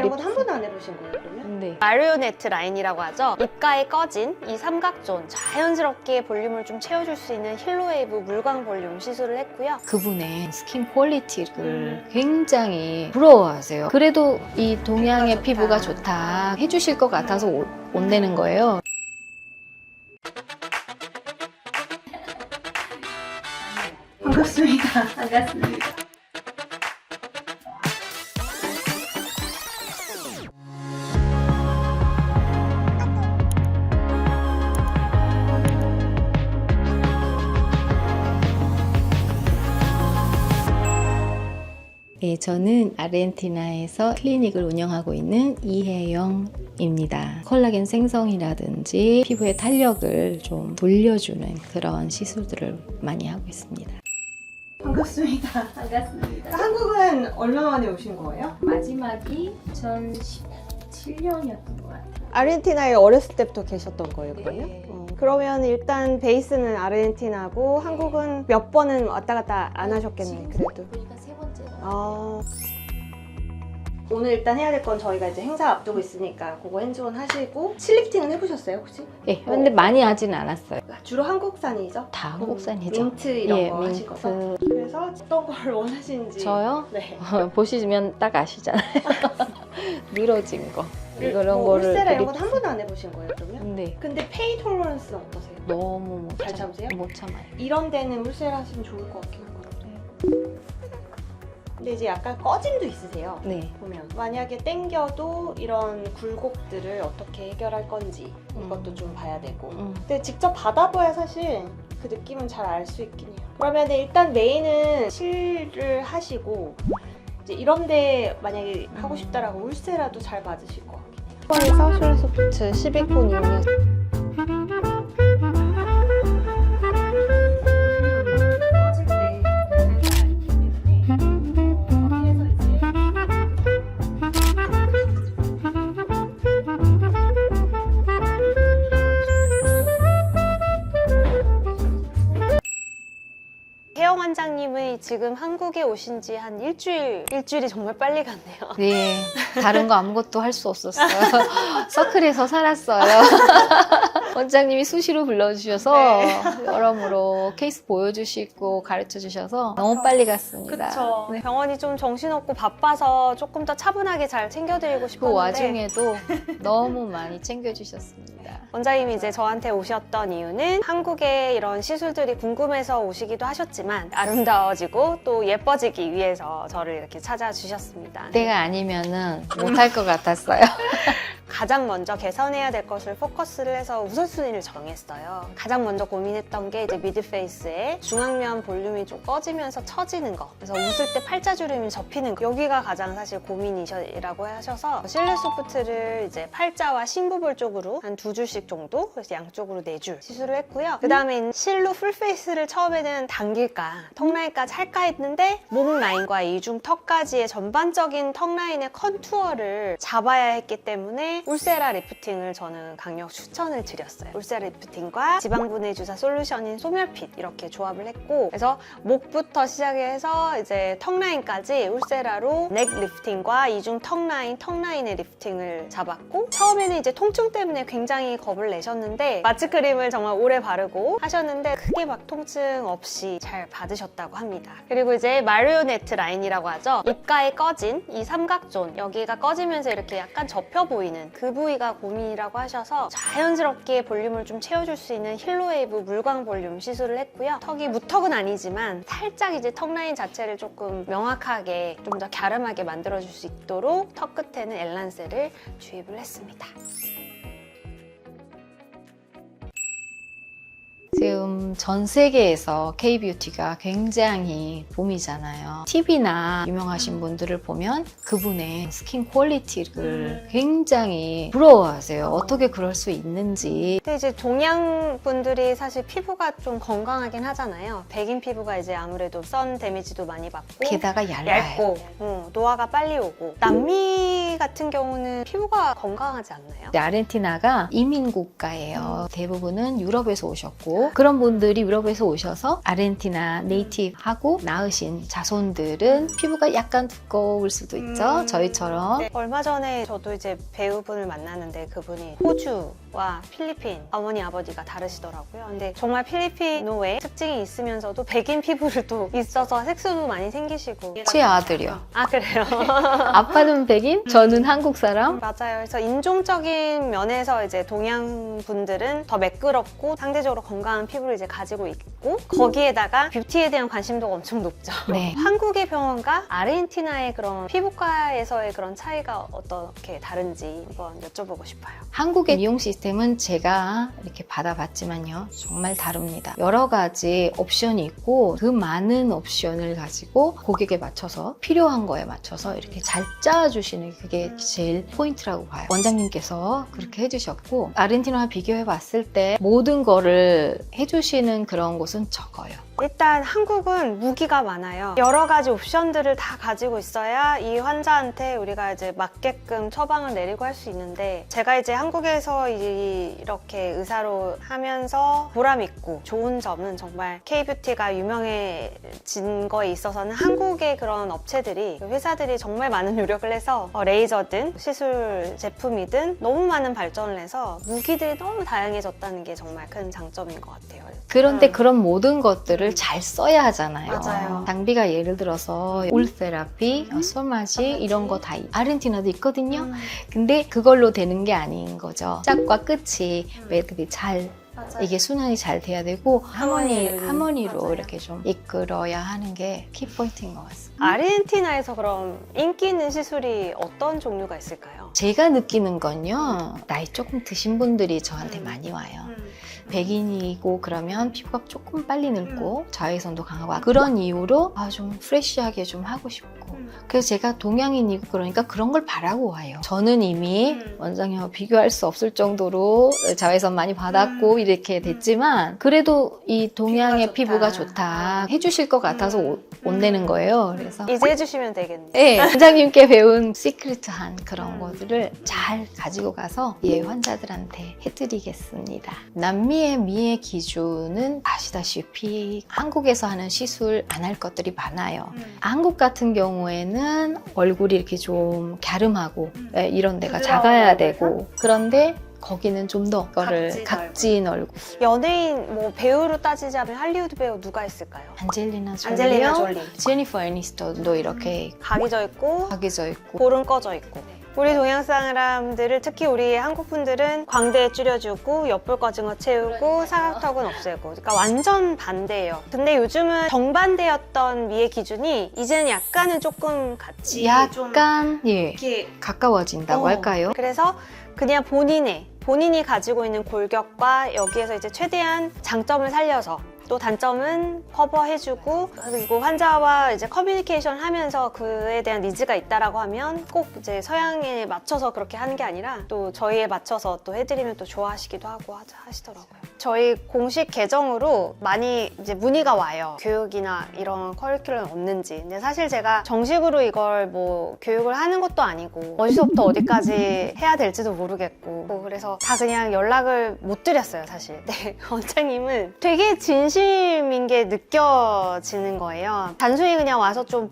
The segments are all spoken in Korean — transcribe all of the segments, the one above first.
이런 건 한 번도 안 해보신 거예요, 그러면? 네. 마리오네트 라인이라고 하죠. 입가에 꺼진 이 삼각존 자연스럽게 볼륨을 좀 채워줄 수 있는 힐로웨이브 물광 볼륨 시술을 했고요. 그분의 스킨 퀄리티를 굉장히 부러워하세요. 그래도 이 동양의 피부가 좋다 해주실 것 같아서 온다는 거예요. 반갑습니다. 반갑습니다. 네, 저는 아르헨티나에서 클리닉을 운영하고 있는 이혜영입니다. 콜라겐 생성이라든지 피부의 탄력을 좀 돌려주는 그런 시술들을 많이 하고 있습니다. 반갑습니다. 반갑습니다. 한국은 얼마 만에 오신 거예요? 마지막이 2017년이었던 것 같아요. 아르헨티나에 어렸을 때부터 계셨던 거예요, 그러면? 네. 그러면 일단 베이스는 아르헨티나고 한국은 몇 번은 왔다 갔다 안 하셨겠네, 그래도. 보니까 세 번째가. 오늘 일단 해야 될 건 저희가 이제 행사 앞두고 있으니까 그거 핸즈온 하시고 칠리프팅은 해보셨어요, 혹시? 네, 근데 많이 하진 않았어요. 주로 한국산이죠? 다 한국산이죠. 민트 이런 예, 거 하실 거죠? 민트. 그래서 어떤 걸 원하시는지. 저요? 네. 보시면 딱 아시잖아요. 늘어진 거. 이런 뭐 거를 울세라 이런 건 한 번도 안 해보신 거예요, 그러면? 네. 근데 페인 톨러런스는 어떠세요? 너무 못 잘 참으세요? 못 참아요. 이런 데는 울세라 하시면 좋을 것 같긴 하거든요. 근데 이제 약간 꺼짐도 있으세요. 네. 보면 만약에 땡겨도 이런 굴곡들을 어떻게 해결할 건지 이것도 좀 봐야 되고. 근데 직접 받아봐야 사실 그 느낌은 잘 알 수 있긴 해요. 그러면 일단 메인은 실을 하시고 이제 이런데 만약에 하고 싶다라고 울세라도 잘 맞으실 것 같긴 해요. 사우셜 소프트 12콘 이용해서 꺼질 때 발사가 있기 때문에 거기에서 이제 혜영 원장님이 지금 한국에 오신 지 한 일주일이 정말 빨리 갔네요. 네, 다른 거 아무것도 할 수 없었어요. 서클에서 살았어요. 원장님이 수시로 불러주셔서 네. 여러모로 케이스 보여주시고 가르쳐주셔서 너무 빨리 갔습니다. 그쵸. 네. 병원이 좀 정신없고 바빠서 조금 더 차분하게 잘 챙겨드리고 그 싶었는데 와중에도 너무 많이 챙겨주셨습니다. 원장님이 이제 저한테 오셨던 이유는 한국에 이런 시술들이 궁금해서 오시기도 하셨지만 아름다워지고 또 예뻐지기 위해서 저를 이렇게 찾아주셨습니다. 그때가 아니면은 못할 것 같았어요. 가장 먼저 개선해야 될 것을 포커스를 해서 우선순위를 정했어요. 가장 먼저 고민했던 게 이제 미드페이스의 중앙면 볼륨이 좀 꺼지면서 처지는 거. 그래서 웃을 때 팔자주름이 접히는 거. 여기가 가장 사실 고민이라고 하셔서 실내 소프트를 이제 팔자와 심부볼 쪽으로 한 2줄씩 정도, 그래서 양쪽으로 4줄 시술을 했고요. 그 다음에 실로 풀페이스를 처음에는 당길까, 턱라인까지 할까 했는데 목 라인과 이중 턱까지의 전반적인 턱 라인의 컨투어를 잡아야 했기 때문에 울세라 리프팅을 저는 강력 추천을 드렸어요. 울세라 리프팅과 지방분해 주사 솔루션인 소멸핏 이렇게 조합을 했고, 그래서 목부터 시작해서 이제 턱 라인까지 울세라로 넥 리프팅과 이중 턱 라인의 리프팅을 잡았고, 처음에는 이제 통증 때문에 굉장히 겁을 내셨는데 마취 크림을 정말 오래 바르고 하셨는데 크게 막 통증 없이 잘 받으셨다고 합니다. 그리고 이제 마리오네트 라인이라고 하죠. 입가에 꺼진 이 삼각존, 여기가 꺼지면서 이렇게 약간 접혀 보이는 그 부위가 고민이라고 하셔서 자연스럽게 볼륨을 좀 채워줄 수 있는 힐로웨이브 물광 볼륨 시술을 했고요. 턱이 무턱은 아니지만 살짝 이제 턱 라인 자체를 조금 명확하게 좀 더 갸름하게 만들어줄 수 있도록 턱 끝에는 엘란셀을 주입을 했습니다. 지금 전 세계에서 K-뷰티가 굉장히 붐이잖아요. TV나 유명하신 분들을 보면 그분의 스킨 퀄리티를 굉장히 부러워하세요. 어떻게 그럴 수 있는지. 근데 이제 동양 분들이 사실 피부가 좀 건강하긴 하잖아요. 백인 피부가 이제 아무래도 선 데미지도 많이 받고 게다가 얇아요. 얇고 노화가 빨리 오고 남미 같은 경우는 피부가 건강하지 않나요? 아르헨티나가 이민 국가예요. 대부분은 유럽에서 오셨고 그런 분들이 유럽에서 오셔서 아르헨티나 네이티브하고 낳으신 자손들은 피부가 약간 두꺼울 수도 있죠. 저희처럼. 네, 얼마 전에 저도 이제 배우분을 만났는데 그분이 호주와 필리핀 어머니 아버지가 다르시더라고요. 근데 정말 필리핀노의 특징이 있으면서도 백인 피부를 또 있어서 색소도 많이 생기시고. 제 아들이요. 아 그래요? 아빠는 백인, 저는 한국 사람. 맞아요. 그래서 인종적인 면에서 이제 동양 분들은 더 매끄럽고 상대적으로 건강한 피부를 이제 가지고 있고 거기에다가 뷰티에 대한 관심도가 엄청 높죠. 네. 한국의 병원과 아르헨티나의 그런 피부과에서의 그런 차이가 어떻게 다른지 한번 여쭤보고 싶어요. 한국의 미용 시스템은 제가 이렇게 받아봤지만요. 정말 다릅니다. 여러 가지 옵션이 있고 그 많은 옵션을 가지고 고객에 맞춰서 필요한 거에 맞춰서 이렇게 잘 짜주시는 그게 제일 포인트라고 봐요. 원장님께서 그렇게 해주셨고 아르헨티나와 비교해 봤을 때 모든 거를 해주시는 그런 곳은 적어요. 일단 한국은 무기가 많아요. 여러 가지 옵션들을 다 가지고 있어야 이 환자한테 우리가 이제 맞게끔 처방을 내리고 할 수 있는데 제가 이제 한국에서 이렇게 의사로 하면서 보람 있고 좋은 점은 정말 K-뷰티가 유명해진 거에 있어서는 한국의 그런 업체들이 회사들이 정말 많은 노력을 해서 레이저든 시술 제품이든 너무 많은 발전을 해서 무기들이 너무 다양해졌다는 게 정말 큰 장점인 것 같아요. 그런데 그런 모든 것들을 잘 써야 하잖아요. 맞아요. 장비가 예를 들어서 올 테라피, 소마지 이런 거 다 아르헨티나도 있거든요. 근데 그걸로 되는 게 아닌 거죠. 시작과 끝이 매듭이 잘 이게 순환이 잘 돼야 되고 하모니로 맞아요. 이렇게 좀 이끌어야 하는 게 키포인트인 것 같습니다. 아르헨티나에서 그럼 인기 있는 시술이 어떤 종류가 있을까요? 제가 느끼는 건요. 나이 조금 드신 분들이 저한테 많이 와요. 백인이고 그러면 피부가 조금 빨리 늙고 자외선도 강하고 그런 이유로 좀 프레쉬하게 좀 하고 싶고 그래서 제가 동양인이고 그러니까 그런 걸 바라고 와요. 저는 이미 원장님하고 비교할 수 없을 정도로 자외선 많이 받았고 이렇게 됐지만 그래도 이 동양의 피부가 좋다 해주실 것 같아서 온다는 거예요. 그래서 이제 해주시면 되겠네요. 네, 원장님께 배운 시크릿한 그런 것들을 잘 가지고 가서 예 환자들한테 해드리겠습니다. 남미의 미의 기준은 아시다시피 한국에서 하는 시술 안 할 것들이 많아요. 한국 같은 경우에는 얼굴이 이렇게 좀 갸름하고 이런 데가 작아야 되고 그런데 거기는 좀 더 그거를 각진 얼굴. 연예인 뭐 배우로 따지자면 할리우드 배우 누가 있을까요? 안젤리나 안젤리나 졸리요, 졸리. 제니퍼 애니스턴도 이렇게 각이 져 있고 각이져 있고 볼은 꺼져 있고. 우리 동양 사람들을 특히 우리 한국 분들은 광대 줄여주고 옆볼 꺼진 거 채우고 사각턱은 없애고 그러니까 완전 반대예요. 근데 요즘은 정반대였던 미의 기준이 이제는 약간은 조금 같이 좀 약간 예 이렇게 가까워진다고 할까요? 그래서 그냥 본인이 가지고 있는 골격과 여기에서 이제 최대한 장점을 살려서 또 단점은 커버해주고 그리고 환자와 이제 커뮤니케이션 하면서 그에 대한 니즈가 있다라고 하면 꼭 이제 서양에 맞춰서 그렇게 하는 게 아니라 또 저희에 맞춰서 또 해드리면 또 좋아하시기도 하고 하시더라고요. 저희 공식 계정으로 많이 이제 문의가 와요. 교육이나 이런 커리큘럼이 없는지. 근데 사실 제가 정식으로 이걸 뭐 교육을 하는 것도 아니고 어디서부터 어디까지 해야 될지도 모르겠고 그래서 다 그냥 연락을 못 드렸어요, 사실. 네, 원장님은 되게 진심인 게 느껴지는 거예요. 단순히 그냥 와서 좀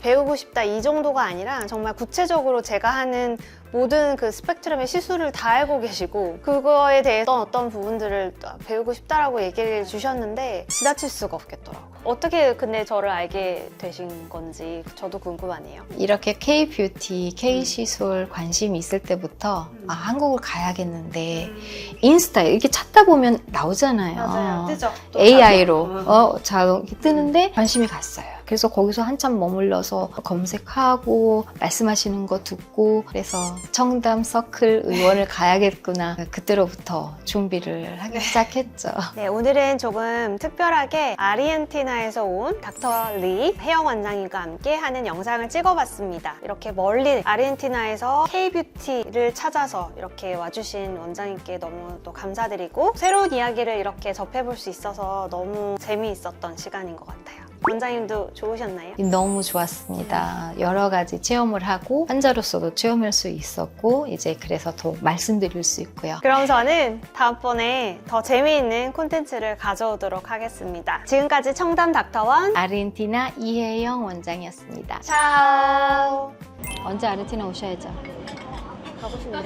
배우고 싶다 이 정도가 아니라 정말 구체적으로 제가 하는 모든 그 스펙트럼의 시술을 다 알고 계시고 그거에 대해서 어떤 부분들을 배우고 싶다라고 얘기를 주셨는데 지나칠 수가 없겠더라고요. 어떻게 근데 저를 알게 되신 건지 저도 궁금하네요. 이렇게 K-뷰티, K-시술 관심이 있을 때부터 한국을 가야겠는데 인스타에 이렇게 찾다 보면 나오잖아요. 뜨죠. AI로 자동 뜨는데 관심이 갔어요. 그래서 거기서 한참 머물러서 검색하고 말씀하시는 거 듣고 그래서 청담 서클 의원을 가야겠구나 그때로부터 준비를 하기 시작했죠. 네, 오늘은 조금 특별하게 아르헨티나에서 온 닥터 리 헤어 원장님과 함께 하는 영상을 찍어봤습니다. 이렇게 멀리 아르헨티나에서 K-뷰티를 찾아서 이렇게 와주신 원장님께 너무 또 감사드리고 새로운 이야기를 이렇게 접해볼 수 있어서 너무 재미있었던 시간인 것 같아요. 원장님도 좋으셨나요? 너무 좋았습니다. 여러 가지 체험을 하고 환자로서도 체험할 수 있었고 이제 그래서 더 말씀드릴 수 있고요. 그럼 저는 다음번에 더 재미있는 콘텐츠를 가져오도록 하겠습니다. 지금까지 청담 닥터원 아르헨티나 이혜영 원장이었습니다. 차오. 언제 아르헨티나 오셔야죠. 가고 싶네요.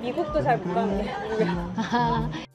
미국도 잘 못 가는데.